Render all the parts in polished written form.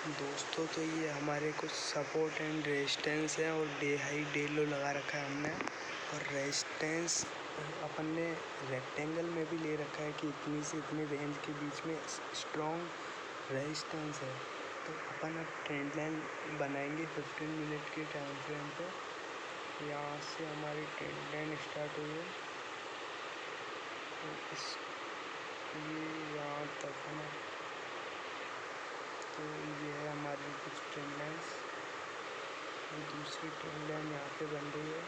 दोस्तों तो ये हमारे कुछ सपोर्ट एंड रेजिस्टेंस है और डे हाई डे लो लगा रखा है हमने। और रेजिस्टेंस अपन ने रेक्टेंगल में भी ले रखा है कि इतनी से इतनी रेंज के बीच में स्ट्रॉन्ग रेजिस्टेंस है। तो अपन अब ट्रेंड लाइन बनाएंगे 15 मिनट के टाइम फ्रेम पे। यहाँ से हमारी ट्रेंड लाइन स्टार्ट हुई है, तो इस ये यहाँ तक है ना। तो ये है हमारी कुछ ट्रेंड लाइन्स। दूसरी ट्रेंड लाइन यहाँ पे बन रही है।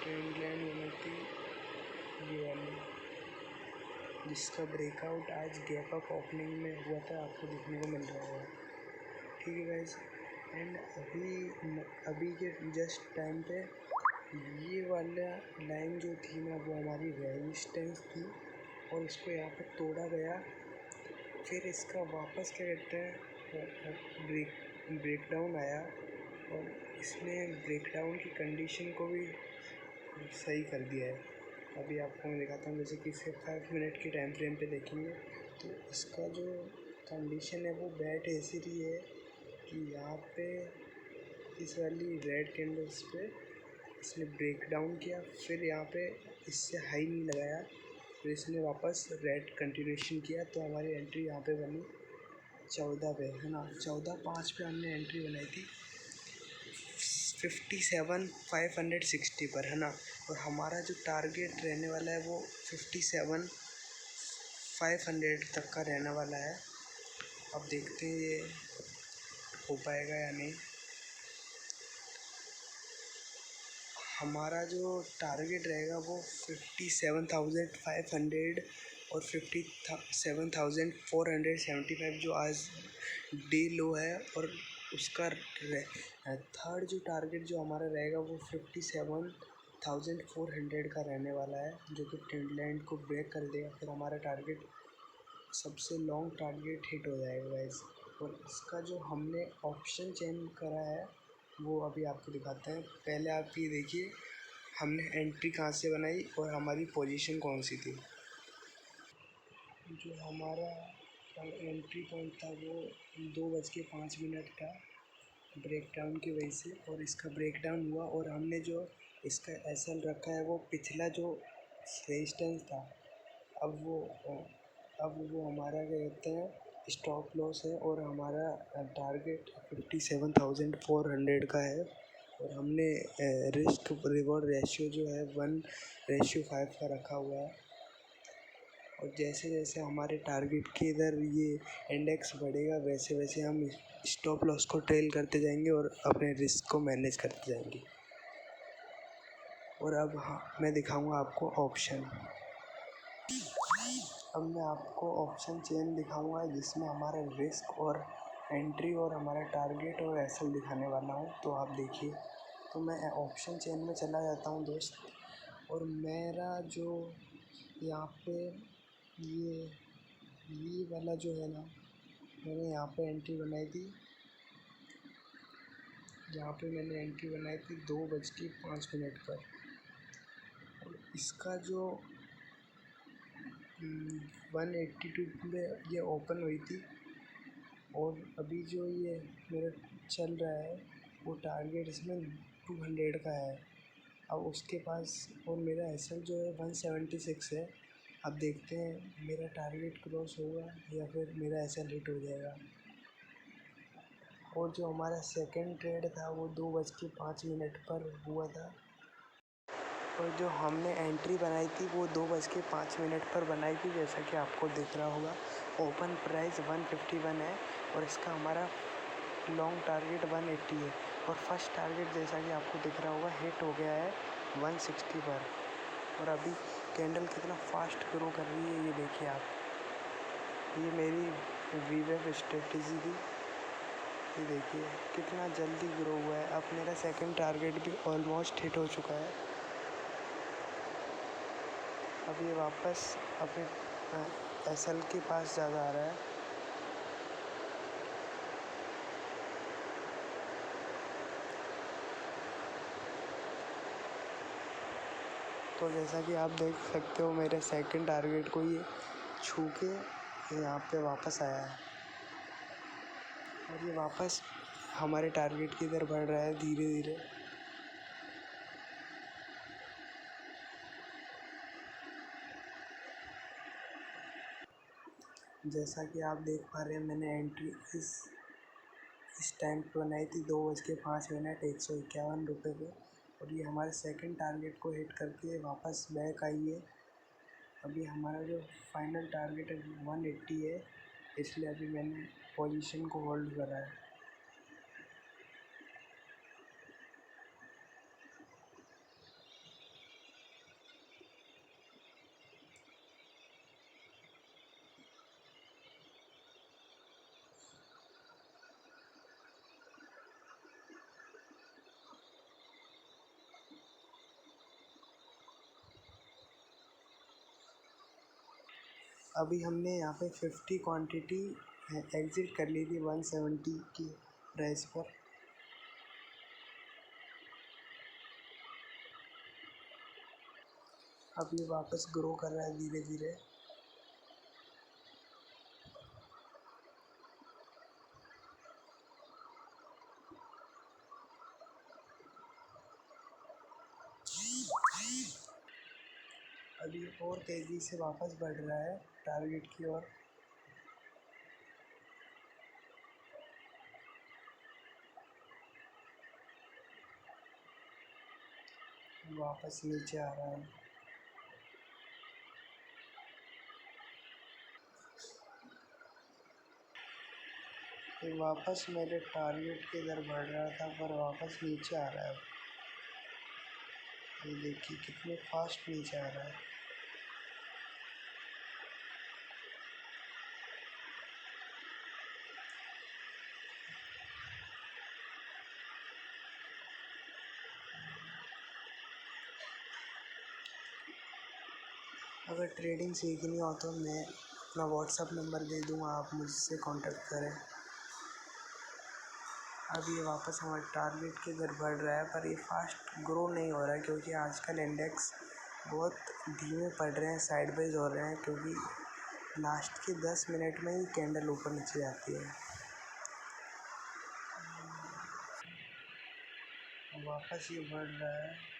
ट्रेंड लाइन बनी थी ये वाली, जिसका ब्रेकआउट आज गैप अप ओपनिंग में हुआ था, आपको देखने को मिल रहा है। ठीक है गाइस, एंड अभी के जस्ट टाइम पे ये वाला लाइन जो थी ना वो हमारी रेजिस्टेंस थी और इसको यहाँ पे तोड़ा गया। फिर इसका वापस क्या कहते हैं ब्रेकडाउन आया और इसने ब्रेकडाउन की कंडीशन को भी सही कर दिया है। अभी आपको मैं दिखाता हूँ, जैसे कि इसके 5 मिनट के टाइम फ्रेम पे देखेंगे तो इसका जो कंडीशन है वो बैड ऐसी रही है कि यहाँ पे इस वाली रेड कैंडल्स पे इसने ब्रेक डाउन किया, फिर यहाँ पे इससे हाई नहीं लगाया, फिर इसने वापस रेड कंटिन्यूशन किया। तो हमारी एंट्री यहाँ पे बनी 14 पे, है ना। 14/5 पे हमने एंट्री बनाई थी 57,560 पर, है ना। और हमारा जो टारगेट रहने वाला है वो 57,500 तक का रहने वाला है। अब देखते हैं ये हो पाएगा या नहीं। हमारा जो टारगेट रहेगा वो 57,500 और 57,475 जो आज डे लो है। और उसका थर्ड जो टारगेट जो हमारा रहेगा वो 57,400 का रहने वाला है, जो कि ट्रेंड लाइन को ब्रेक कर देगा। फिर हमारा टारगेट सबसे लॉन्ग टारगेट हिट हो जाएगा गाइस। और इसका जो हमने ऑप्शन चेंज करा है वो अभी आपको दिखाते हैं। पहले आप ये देखिए हमने एंट्री कहाँ से बनाई और हमारी पोजीशन कौन सी थी। जो हमारा एंट्री पॉइंट था वो 2:05 का ब्रेकडाउन की वजह से, और इसका ब्रेकडाउन हुआ और हमने जो इसका एसएल रखा है वो पिछला जो रेजिस्टेंस था अब वो हमारा क्या कहते हैं स्टॉप लॉस है। और हमारा टारगेट 57,400 का है। और हमने रिस्क रिवॉर्ड रेशियो जो है 1:5 का रखा हुआ है। और जैसे जैसे हमारे टारगेट के इधर ये इंडेक्स बढ़ेगा वैसे वैसे हम स्टॉप लॉस को ट्रेल करते जाएंगे और अपने रिस्क को मैनेज करते जाएंगे। और अब मैं दिखाऊंगा आपको ऑप्शन। अब मैं आपको ऑप्शन चेन दिखाऊंगा जिसमें हमारा रिस्क और एंट्री और हमारा टारगेट और एसएल दिखाने वाला हूँ। तो आप देखिए, तो मैं ऑप्शन चेन में चला जाता हूँ दोस्त। और मेरा जो यहाँ पे ये वाला जो है ना, मैंने यहाँ पे एंट्री बनाई थी, यहाँ पे मैंने एंट्री बनाई थी 2:05 पर। और इसका जो 182 में ये ओपन हुई थी और अभी जो ये मेरा चल रहा है वो टारगेट इसमें 200 का है। अब उसके पास और मेरा एसएल जो है 176 है। अब देखते हैं मेरा टारगेट क्रॉस होगा या फिर मेरा एसएल हिट हो जाएगा। और जो हमारा सेकंड ट्रेड था वो 2:05 पर हुआ था। और जो हमने एंट्री बनाई थी वो 2:05 पर बनाई थी, जैसा कि आपको दिख रहा होगा। ओपन प्राइस 151 है और इसका हमारा लॉन्ग टारगेट 180 है। और फर्स्ट टारगेट जैसा कि आपको दिख रहा होगा हिट हो गया है 160 पर। और अभी कैंडल कितना फास्ट ग्रो कर रही है ये देखिए आप। ये मेरी वीवेव स्ट्रेटेजी थी, ये देखिए कितना जल्दी ग्रो हुआ है। अब मेरा सेकंड टारगेट भी ऑलमोस्ट हिट हो चुका है। अब ये वापस अपने एसएल के पास ज़्यादा आ रहा है। तो जैसा कि आप देख सकते हो मेरे सेकंड टारगेट को ये छू के यहाँ पे वापस आया है और ये वापस हमारे टारगेट की तरफ बढ़ रहा है धीरे धीरे। जैसा कि आप देख पा रहे हैं मैंने एंट्री इस टाइम पे बनाई थी 2:05 151 रुपये पे और ये हमारे सेकंड टारगेट को हिट करके वापस बैक आई है। अभी हमारा जो फाइनल टारगेट है 180 है, इसलिए अभी मैंने पोजीशन को होल्ड करा है। अभी हमने यहाँ पे 50 क्वांटिटी एग्ज़िट कर ली थी 170 की प्राइस पर। अब ये वापस ग्रो कर रहा है धीरे धीरे। अभी और तेज़ी से वापस बढ़ रहा है टारगेट की ओर। वापस नीचे आ रहा है। ये वापस मेरे टारगेट के इधर बढ़ रहा था पर वापस नीचे आ रहा है। ये देखिए कितने फास्ट नीचे आ रहा है। अगर ट्रेडिंग सीखनी हो तो मैं अपना व्हाट्सअप नंबर दे दूँगा, आप मुझसे कांटेक्ट करें। अब ये वापस हमारे टारगेट के इधर बढ़ रहा है पर ये फास्ट ग्रो नहीं हो रहा है क्योंकि आजकल इंडेक्स बहुत धीमे पड़ रहे हैं, साइडवेज हो रहे हैं क्योंकि लास्ट के 10 मिनट में ही कैंडल ऊपर नीचे जाती है। वापस ये बढ़ रहा है।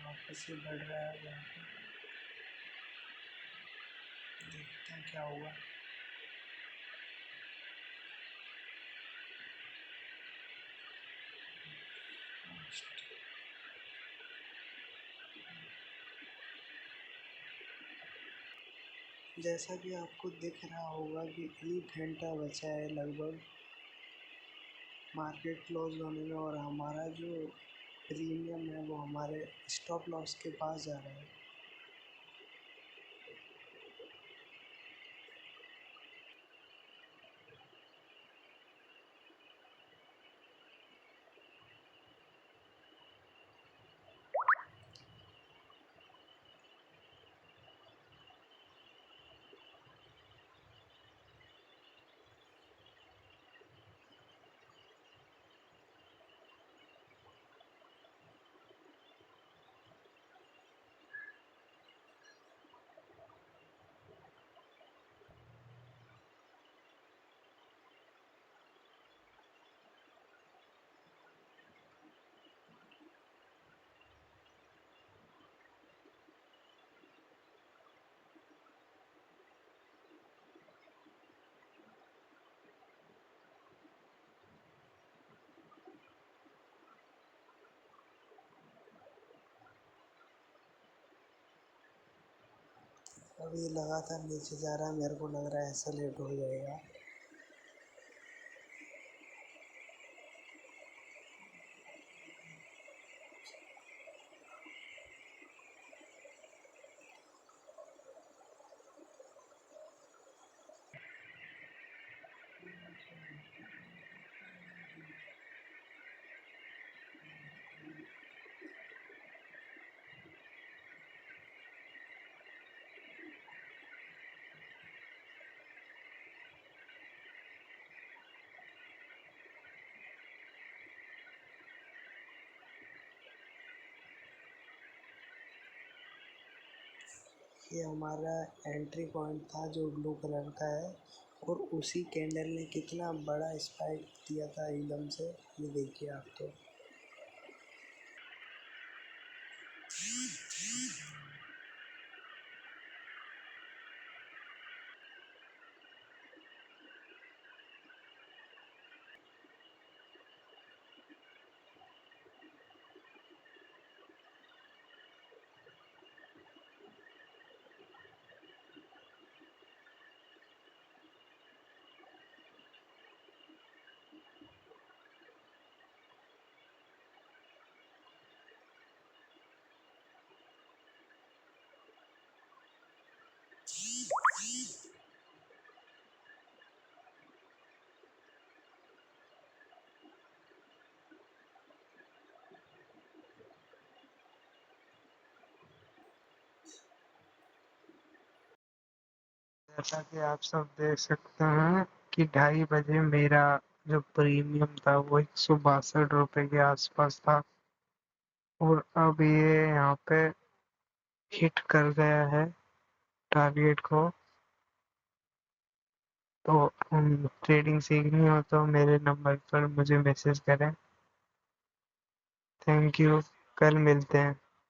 वापस ये बढ़ रहा है। देखते हैं क्या होगा। जैसा कि आपको दिख रहा होगा कि 1 घंटा बचा है लगभग मार्केट क्लोज होने में और हमारा जो प्रीमियम है वो हमारे स्टॉप लॉस के पास जा रहा है। अब ये लगातार नीचे जा रहा है, मेरे को लग रहा है ऐसा लेट हो जाएगा। ये हमारा एंट्री पॉइंट था जो ब्लू कलर का है, और उसी कैंडल ने कितना बड़ा स्पाइक दिया था एकदम से, ये देखिए आप तो। जैसा कि आप सब देख सकते हैं कि 2:30 बजे मेरा जो प्रीमियम था वो 162 रुपए के आसपास था, और अब ये यहाँ पे हिट कर गया है टारगेट को। तो ट्रेडिंग सीखनी हो तो मेरे नंबर पर मुझे मैसेज करें। थैंक यू, कल मिलते हैं।